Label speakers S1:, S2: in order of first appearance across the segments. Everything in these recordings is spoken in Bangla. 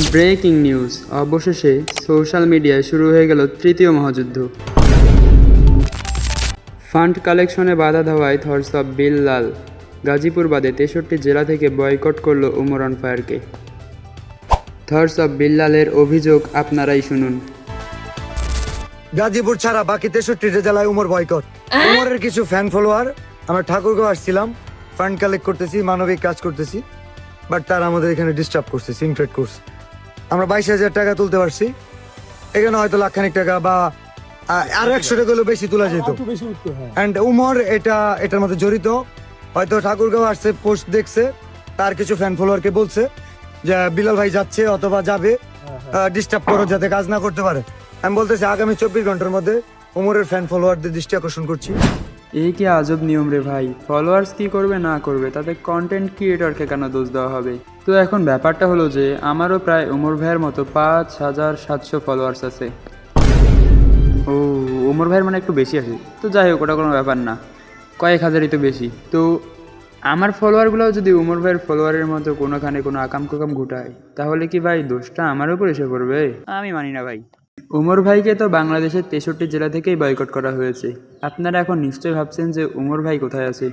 S1: ব্রেকিং নিউজ, অবশেষে সোশ্যাল মিডিয়ায় শুরু হয়ে গেল তৃতীয় মহাযুদ্ধ। ফান্ড কালেকশনে বাধা দেওয়ায় থটস অফ বিল্লাল। গাজীপুর বাদে 63 জেলা থেকে বয়কট করল উমর অন ফায়ারকে। থটস অফ বিল্লালের অভিযোগ আপনারাই শুনুন।
S2: গাজীপুর ছাড়া বাকি 63 জেলায় উমর বয়কট। উমরের কিছু ফ্যান ফলোয়ার, আমরা ঠাকুরগাঁও আসছিলাম, ফান্ড কালেক্ট করতেছি, মানবিক কাজ করতেছি, বাট তারা আমাদের এখানে ডিস্টার্ব করছে, সিনক্রেট করছে। আমরা 22,000 টাকা তুলতে পারছি, এখানে হয়তো লাখখানিক টাকা বা আরো 100 টাকা হলেও বেশি তোলা যেত। অ্যান্ড উমর এটার মধ্যে জড়িত। হয়তো ঠাকুরগাঁও আসছে, পোস্ট দেখছে, তার কিছু ফ্যান ফলোয়ারকে বলছে যে বিলাল ভাই যাচ্ছে অথবা যাবে, ডিস্টার্ব করো যাতে কাজ না করতে পারে। আমি বলতেছি আগামী 24 ঘন্টার মধ্যে উমরের ফ্যান ফলোয়ারদের দৃষ্টি আকর্ষণ করছি।
S1: এই কি আজব নিয়ম রে ভাই! ফলোয়ার্স কি করবে না করবে, তাতে কন্টেন্ট ক্রিয়েটরকে কেন দোষ দেওয়া হবে? তো এখন ব্যাপারটা হলো যে আমারও প্রায় উমর ভাইয়ের মতো 5,700 ফলোয়ার্স আছে। ও, উমর ভাইয়ের মানে একটু বেশি আছে, তো যাই হোক, ওটা কোনো ব্যাপার না, কয়েক হাজারই তো বেশি। তো আমার ফলোয়ারগুলোও যদি উমর ভাইয়ের ফলোয়ারের মতো কোনোখানে কোনো আকাম কুকাম ঘটায়, তাহলে কি ভাই দোষটা আমার উপর এসে পড়বে? আমি মানি না ভাই। উমর ভাইকে তো বাংলাদেশের 63 জেলা থেকেই বয়কট করা হয়েছে। আপনারা এখন নিশ্চয়ই ভাবছেন যে উমর ভাই কোথায় আছে।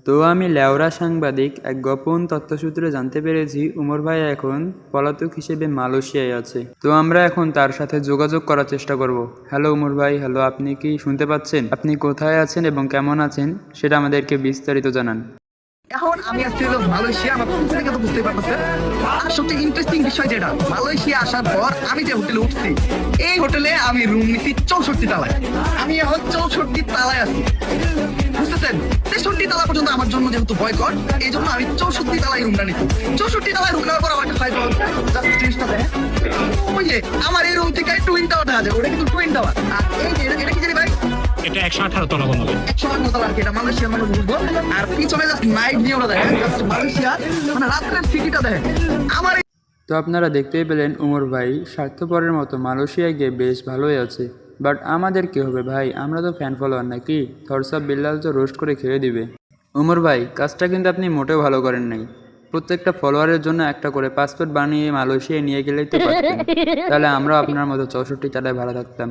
S1: তো আমি লেওরা সাংবাদিক এক গোপন তথ্যসূত্রে জানতে পেরেছি উমর ভাই এখন পলাতক হিসেবে মালয়েশিয়ায় আছে। তো আমরা এখন তার সাথে যোগাযোগ করার চেষ্টা করব। হ্যালো উমর ভাই, হ্যালো, আপনি কি শুনতে পাচ্ছেন? আপনি কোথায় আছেন এবং কেমন আছেন সেটা আমাদেরকে বিস্তারিত জানান।
S3: এখন আমি আসছি হলো মালয়েশিয়া। আমার প্রথম থেকে তো বুঝতেই পারতেছেন। আর সবচেয়ে ইন্টারেস্টিং বিষয় যেটা, মালয়েশিয়া আসার পর আমি যে হোটেলে উঠছি, এই হোটেলে আমি রুম নিছি 64 তালায়। আমি এখন 64 তালায় আছি, বুঝতেছেন? 63 তালা পর্যন্ত আমার জন্য যেহেতু বয়কট, এই জন্য আমি 64 তালায় রুমটা নিচ্ছি। 64 তালায় রুম নেওয়ার পর আমার একটা ফায়দা হচ্ছে, জাস্ট জিনিসটা দেখেন, ওই যে আমার এই রুম থেকে টুইন টাওয়ার দেখা যায়, ওটা কিন্তু টুইন টাওয়ার। আর এই যে এটা কি জানি ভাই,
S4: এটা 118 তলা বন্ধ।
S3: 118 তলা, এটা মালয়েশিয়ার মানুষ বুঝবো। আর পিছনে জাস্ট নাইট ভিউটা দেখেন, জাস্ট মালয়েশিয়া মানে রাত্রের সিটিটা দেখেন। আমার
S1: তো আপনারা দেখতেই পেলেন উমর ভাই স্বার্থপরের মতো মালয়েশিয়ায় গিয়ে বেশ ভালোই আছে। বাট আমাদের কি হবে ভাই? আমরা তো ফ্যান ফলোয়ার নাকি? থটস অফ বিল্লাল তো রোস্ট করে খেয়ে দিবে। উমর ভাই, কাজটা কিন্তু আপনি মোটেও ভালো করেন নাই। প্রত্যেকটা ফলোয়ারের জন্য একটা করে পাসপোর্ট বানিয়ে মালয়েশিয়ায় নিয়ে গেলেই তো পারতেন। তাহলে আমরা আপনার মতো 64 তালায় ভাড়া থাকতাম।